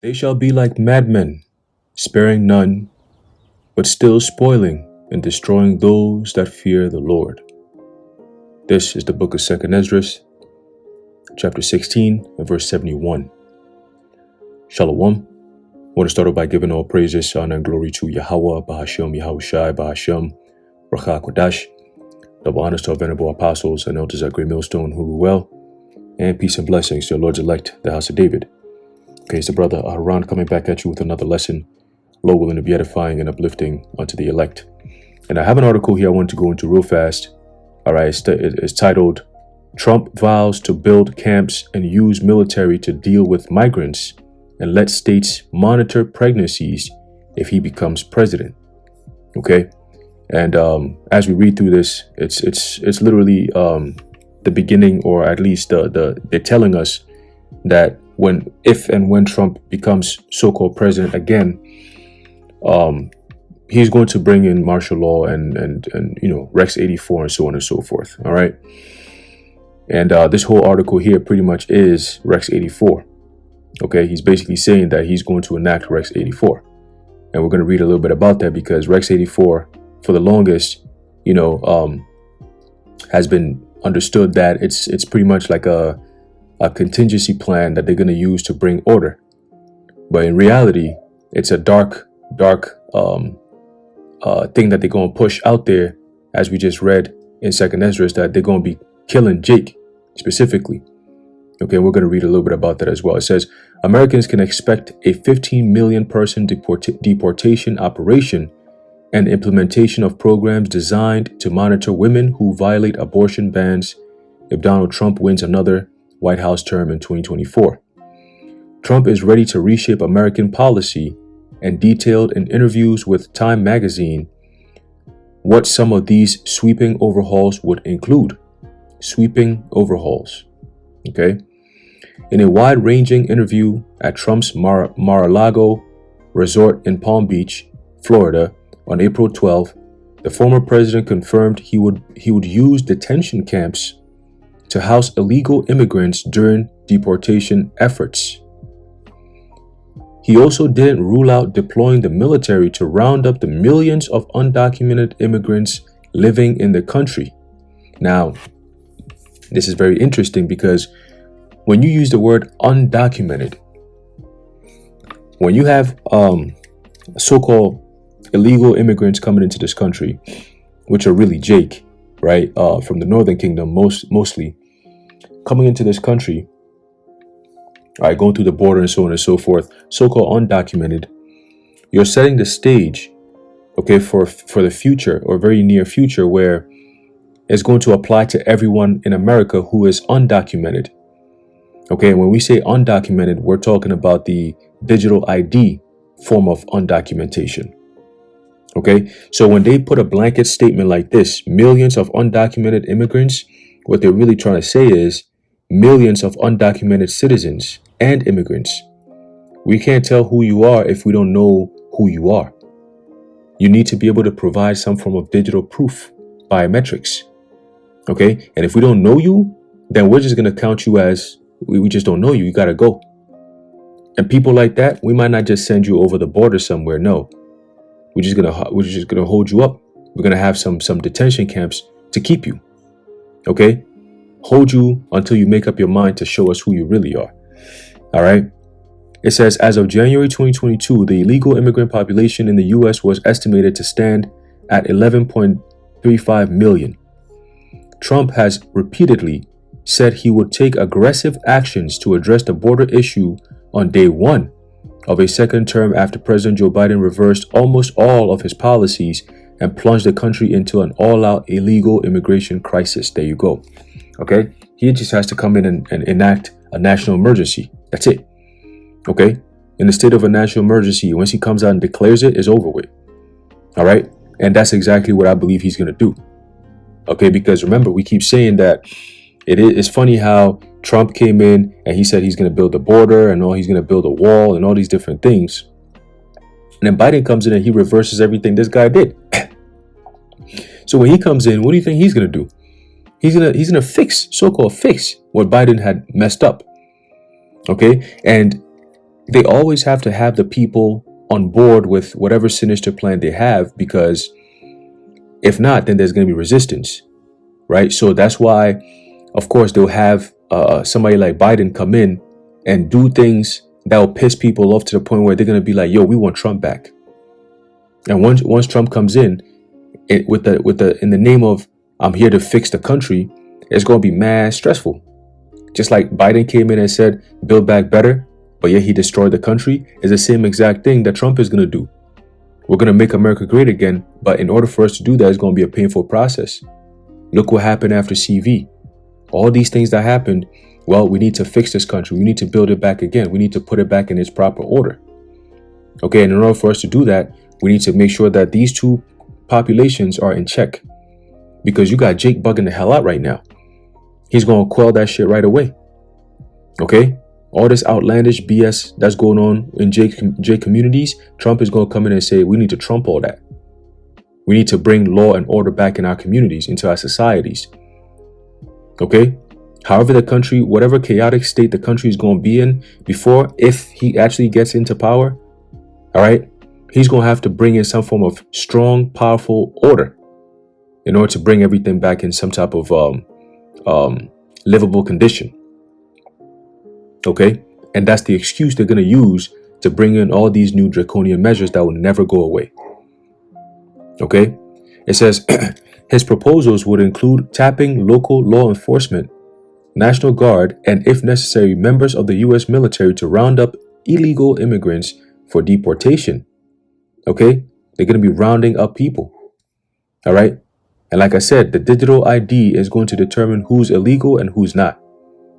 They shall be like madmen, sparing none, but still spoiling and destroying those that fear the Lord. This is the book of 2nd Esdras, chapter 16 and verse 71. Shalom. I want to start off by giving all praises, honor, and glory to Yahweh, Bahashem, Yahushai, Bahashem, Racha Kodash. Double honors to our venerable apostles and elders at Great Millstone who rule well, and peace and blessings to our Lord's elect, the house of David. Okay, it's the brother Aharon coming back at you with another lesson, Lord willing to be edifying and uplifting unto the elect. And I have an article here I want to go into real fast. All right, it's titled, Trump Vows to Build Camps and Use Military to Deal with Migrants and Let States Monitor Pregnancies if he becomes president. Okay, and as we read through this, it's literally the beginning, or at least they're telling us that if and when Trump becomes so-called president again, he's going to bring in martial law and Rex 84 and so on and so forth. All right, and this whole article here pretty much is Rex 84. Okay, he's basically saying that he's going to enact Rex 84, and we're going to read a little bit about that because Rex 84, for the longest, has been understood that it's pretty much like a contingency plan that they're going to use to bring order. But in reality, it's a dark thing that they're going to push out there, as we just read in 2nd Esdras, that they're going to be killing Jake specifically. Okay, we're going to read a little bit about that as well. It says, Americans can expect a 15 million person deportation operation and implementation of programs designed to monitor women who violate abortion bans if Donald Trump wins another White House term in 2024. Trump is ready to reshape American policy and detailed in interviews with Time magazine what some of these sweeping overhauls would include. Sweeping overhauls. Okay. In a wide-ranging interview at Trump's Mar-a-Lago resort in Palm Beach, Florida, on April 12th, the former president confirmed he would use detention camps to house illegal immigrants during deportation efforts. He also didn't rule out deploying the military to round up the millions of undocumented immigrants living in the country. Now, this is very interesting because when you use the word undocumented, when you have so-called illegal immigrants coming into this country, which are really Jake, right, from the Northern Kingdom, mostly coming into this country, all right, going through the border and so on and so forth, so-called undocumented, you're setting the stage, okay, for the future or very near future where it's going to apply to everyone in America who is undocumented. Okay, when we say undocumented, we're talking about the digital ID form of undocumentation. Okay, so when they put a blanket statement like this, millions of undocumented immigrants, what they're really trying to say is millions of undocumented citizens and immigrants. We can't tell who you are if we don't know who you are. You need to be able to provide some form of digital proof, biometrics. Okay, and if we don't know you, then we're just going to count you as we just don't know you. You got to go. And people like that, we might not just send you over the border somewhere. No, we're just gonna hold you up. We're gonna have some detention camps to keep you. Okay, hold you until you make up your mind to show us who you really are. All right. It says, as of January 2022, the illegal immigrant population in the U.S. was estimated to stand at 11.35 million. Trump has repeatedly said he would take aggressive actions to address the border issue on day one of a second term after President Joe Biden reversed almost all of his policies and plunged the country into an all-out illegal immigration crisis. There you go. Okay, he just has to come in and enact a national emergency. That's it. Okay, in the state of a national emergency, once he comes out and declares it, it's over with. All right, and that's exactly what I believe he's going to do. Okay, because remember, we keep saying that it's funny how Trump came in and he said he's going to build a border and he's going to build a wall and all these different things. And then Biden comes in and he reverses everything this guy did. So when he comes in, what do you think he's going to do? He's gonna fix, so-called fix, what Biden had messed up. Okay, and they always have to have the people on board with whatever sinister plan they have, because if not, then there's going to be resistance, right? So that's why, of course, they'll have somebody like Biden come in and do things that will piss people off to the point where they're going to be like, yo, we want Trump back. And once Trump comes in, in the name of I'm here to fix the country, it's going to be mad stressful. Just like Biden came in and said, build back better, but yet he destroyed the country, is the same exact thing that Trump is going to do. We're going to make America great again, but in order for us to do that, it's going to be a painful process. Look what happened after CV. All these things that happened, well, we need to fix this country. We need to build it back again. We need to put it back in its proper order. Okay, and in order for us to do that, we need to make sure that these two populations are in check. Because you got Jake bugging the hell out right now. He's going to quell that shit right away. Okay? All this outlandish BS that's going on in J communities, Trump is going to come in and say, we need to trump all that. We need to bring law and order back in our communities, into our societies. Okay? However the country, whatever chaotic state the country is going to be in before, if he actually gets into power, all right, he's going to have to bring in some form of strong, powerful order in order to bring everything back in some type of livable condition. Okay? And that's the excuse they're going to use to bring in all these new draconian measures that will never go away. Okay? It says his proposals would include tapping local law enforcement, National Guard, and if necessary, members of the U.S. military to round up illegal immigrants for deportation. Okay? They're going to be rounding up people. All right? And like I said, the digital ID is going to determine who's illegal and who's not.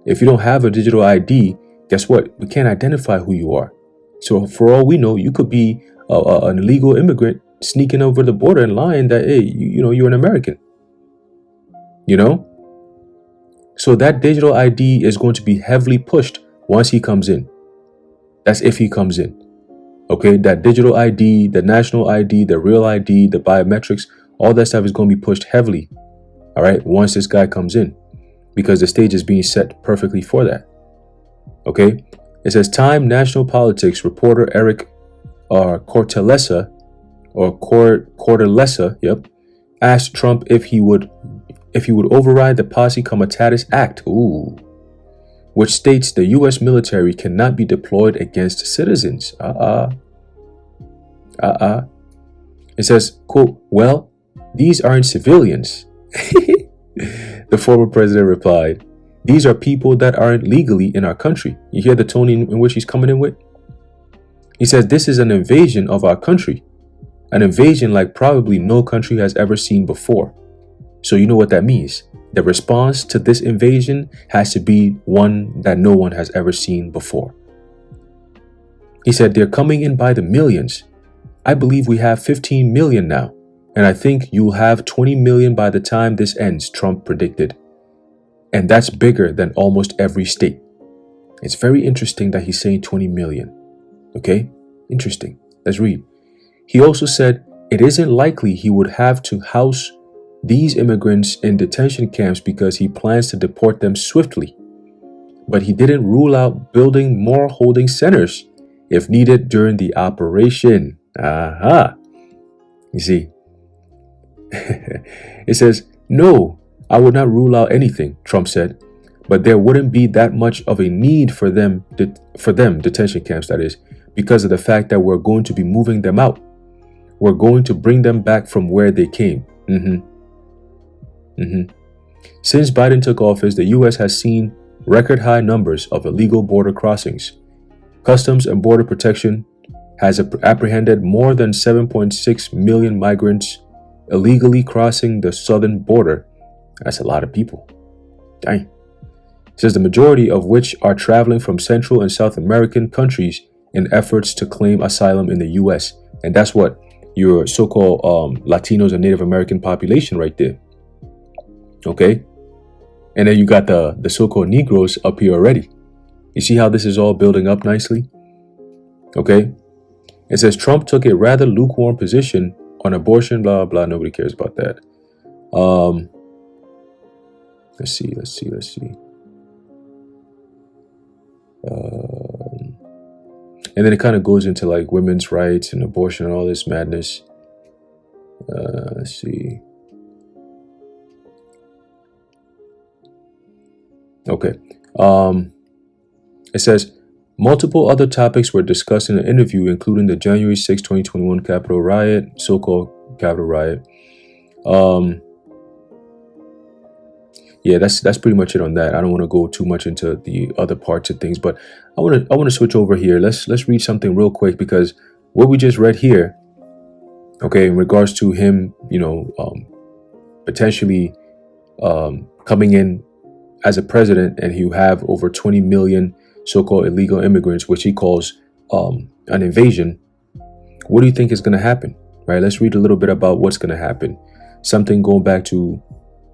If you don't have a digital ID, guess what? We can't identify who you are. So for all we know, you could be an illegal immigrant sneaking over the border and lying that, hey, you're an American. You know? So that digital ID is going to be heavily pushed once he comes in. That's if he comes in. Okay? That digital ID, the national ID, the real ID, the biometrics, all that stuff is going to be pushed heavily. All right? Once this guy comes in. Because the stage is being set perfectly for that. Okay? It says Time National Politics reporter Eric Cortellessa, asked Trump if he would override the Posse Comitatus Act, which states the U.S. military cannot be deployed against citizens. It says, quote, well, these aren't civilians. The former president replied, these are people that aren't legally in our country. You hear the tone in which he's coming in with? He says this is an invasion of our country. An invasion like probably no country has ever seen before. So you know what that means. The response to this invasion has to be one that no one has ever seen before. He said they're coming in by the millions. I believe we have 15 million now. And I think you'll have 20 million by the time this ends, Trump predicted. And that's bigger than almost every state. It's very interesting that he's saying 20 million. Okay? Interesting. Let's read. He also said it isn't likely he would have to house these immigrants in detention camps because he plans to deport them swiftly. But he didn't rule out building more holding centers if needed during the operation. Aha! You see, it says, no, I would not rule out anything, Trump said, but there wouldn't be that much of a need for them, detention camps, that is, because of the fact that we're going to be moving them out. We're going to bring them back from where they came. Since Biden took office, the U.S. has seen record high numbers of illegal border crossings. Customs and Border Protection has apprehended more than 7.6 million migrants illegally crossing the southern border. That's a lot of people. Dang. It says the majority of which are traveling from Central and South American countries in efforts to claim asylum in the U.S. And that's what your so-called Latinos and Native American population right there. Okay? And then you got the so-called Negroes up here already. You see how this is all building up nicely? Okay? It says Trump took a rather lukewarm position on abortion, blah, blah. Nobody cares about that. Let's see. And then it kind of goes into like women's rights and abortion and all this madness. Let's see. Okay. It says multiple other topics were discussed in the interview, including the January 6, 2021 Capitol riot, so-called Capitol riot. Yeah, that's pretty much it on that. I don't want to go too much into the other parts of things, but I want to switch over here. Let's read something real quick, because what we just read here, okay, in regards to him, potentially coming in as a president, and you have over 20 million so-called illegal immigrants, which he calls an invasion. What do you think is going to happen? Right? Let's read a little bit about what's going to happen. Something going back to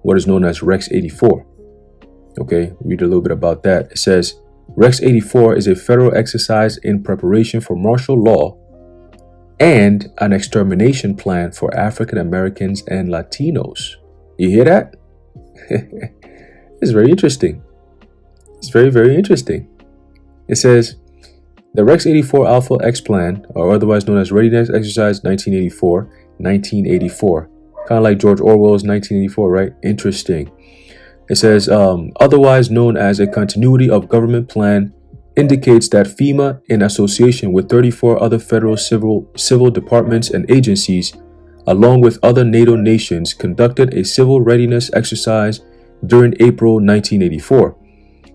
what is known as Rex 84. Okay, read a little bit about that. It says, Rex 84 is a federal exercise in preparation for martial law and an extermination plan for African Americans and Latinos. You hear that? It's very interesting. It's very, very interesting. It says, the Rex 84 Alpha X plan, or otherwise known as Readiness Exercise 1984, kind of like George Orwell's 1984, right? Interesting. It says, otherwise known as a continuity of government plan, indicates that FEMA, in association with 34 other federal civil departments and agencies, along with other NATO nations, conducted a civil readiness exercise during April 1984.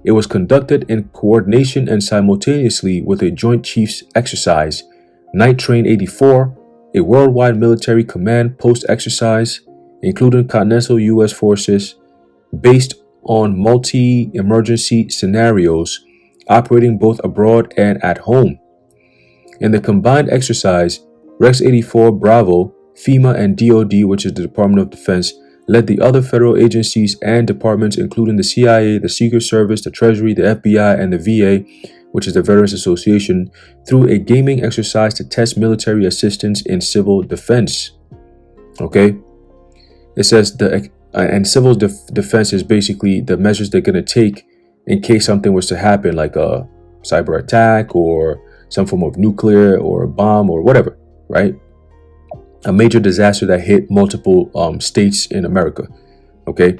It was conducted in coordination and simultaneously with a Joint Chiefs exercise, Night Train 84, a worldwide military command post exercise, including continental U.S. forces, based on multi-emergency scenarios, operating both abroad and at home. In the combined exercise, Rex 84 Bravo, FEMA, and DoD, which is the Department of Defense, led the other federal agencies and departments, including the CIA, the Secret Service, the Treasury, the FBI, and the VA, which is the Veterans Association, through a gaming exercise to test military assistance in civil defense. Okay? It says and civil defense is basically the measures they're going to take in case something was to happen, like a cyber attack or some form of nuclear or a bomb or whatever, right? A major disaster that hit multiple states in America. Okay?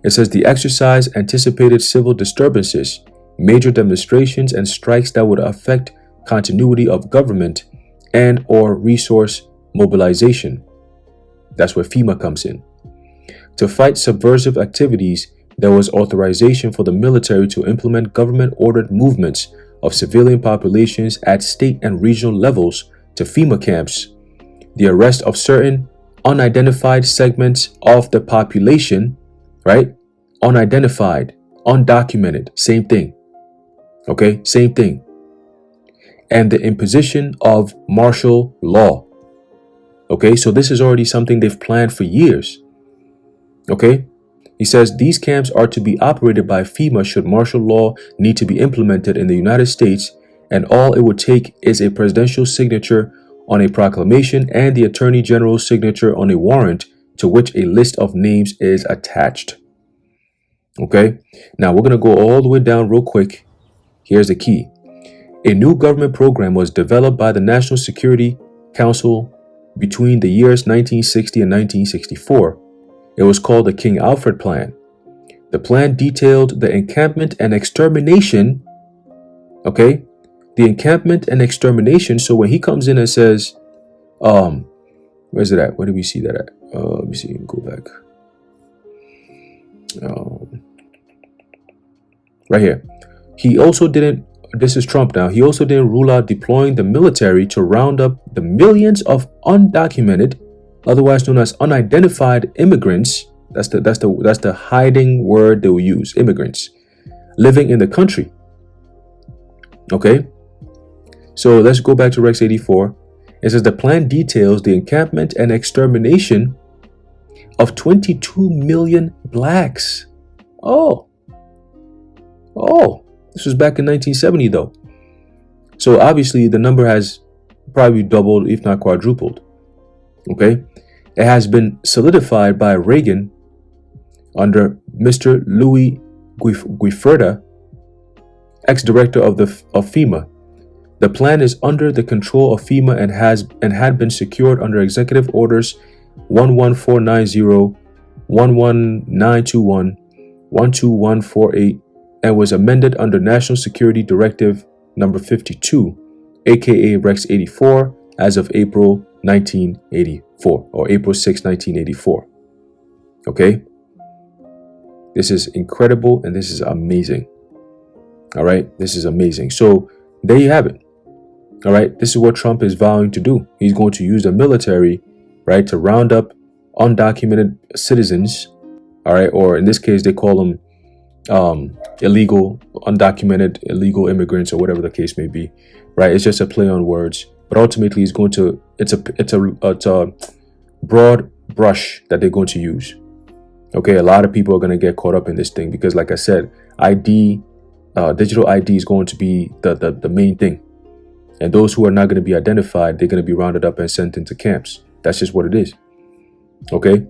It says the exercise anticipated civil disturbances, major demonstrations, and strikes that would affect continuity of government and or resource mobilization. That's where FEMA comes in. To fight subversive activities, there was authorization for the military to implement government-ordered movements of civilian populations at state and regional levels to FEMA camps, the arrest of certain unidentified segments of the population, right? Unidentified, undocumented, same thing. Okay, same thing. And the imposition of martial law. Okay, so this is already something they've planned for years. Okay, he says these camps are to be operated by FEMA should martial law need to be implemented in the United States, and all it would take is a presidential signature on a proclamation and the Attorney General's signature on a warrant to which a list of names is attached. Okay, now we're going to go all the way down real quick. Here's the key. A new government program was developed by the National Security Council between the years 1960 and 1964. It was called the King Alfred Plan. The plan detailed the encampment and extermination. Okay, the encampment and extermination. So when he comes in and says, where's it at? Where did we see that at? Let me see. Go back. Right here. He also didn't. This is Trump now. He also didn't rule out deploying the military to round up the millions of undocumented, otherwise known as unidentified immigrants. That's the hiding word they will use. Immigrants living in the country. Okay. So let's go back to Rex 84. It says the plan details the encampment and extermination of 22 million blacks. Oh, this was back in 1970 though. So obviously the number has probably doubled, if not quadrupled. Okay. It has been solidified by Reagan under Mr. Louis Guiferta, ex-director of FEMA. The plan is under the control of FEMA and had been secured under Executive Orders 11490, 11921, 12148, and was amended under National Security Directive number 52, aka Rex 84, as of April 1984 or April 6, 1984. Okay? This is incredible and this is amazing. All right? This is amazing. So there you have it. All right? This is what Trump is vowing to do. He's going to use the military, right, to round up undocumented citizens, all right, or in this case, they call them undocumented illegal immigrants or whatever the case may be, right? It's just a play on words, but ultimately he's going to, it's a broad brush that they're going to use. Okay, a lot of people are going to get caught up in this thing because, like I said, digital ID is going to be the main thing. And those who are not going to be identified, they're going to be rounded up and sent into camps. That's just what it is. Okay?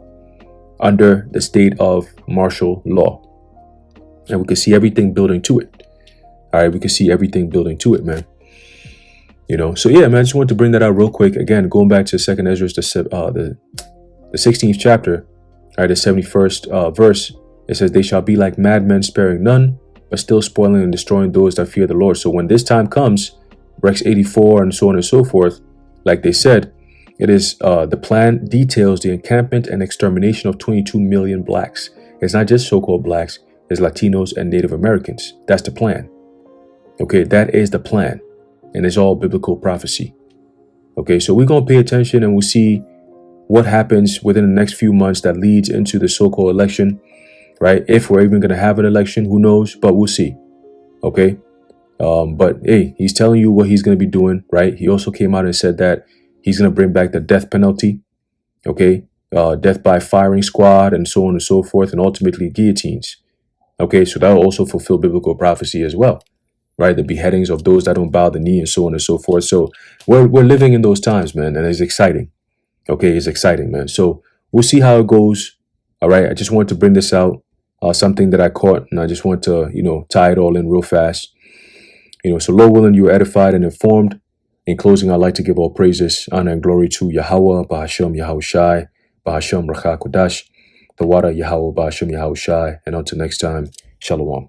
Under the state of martial law. And we can see everything building to it. All right, we can see everything building to it, man. You know, so yeah, man, I just wanted to bring that out real quick. Again, going back to 2nd Ezra, the 16th chapter, all right, the 71st verse, it says, they shall be like madmen, sparing none, but still spoiling and destroying those that fear the Lord. So when this time comes, Rex 84 and so on and so forth, like they said, it is the plan details the encampment and extermination of 22 million blacks. It's not just so-called blacks, it's Latinos and Native Americans. That's the plan. Okay, that is the plan. And it's all biblical prophecy. Okay, so we're going to pay attention and we'll see what happens within the next few months that leads into the so-called election, right? If we're even going to have an election, who knows? But we'll see. Okay. But hey, he's telling you what he's going to be doing, right? He also came out and said that he's going to bring back the death penalty. Okay. Death by firing squad and so on and so forth, and ultimately guillotines. Okay. So that will also fulfill biblical prophecy as well, right? The beheadings of those that don't bow the knee and so on and so forth. So we're living in those times, man. And it's exciting. Okay. It's exciting, man. So we'll see how it goes. All right. I just wanted to bring this out, something that I caught, and I just want to, tie it all in real fast. So Lord willing, you are edified and informed. In closing, I'd like to give all praises, honor, and glory to Yahweh, Bahashem Yahweh Shai, Bahashem Racha Kodash, the water Yahweh, Bahashem Yahweh Shai, and until next time, Shalom.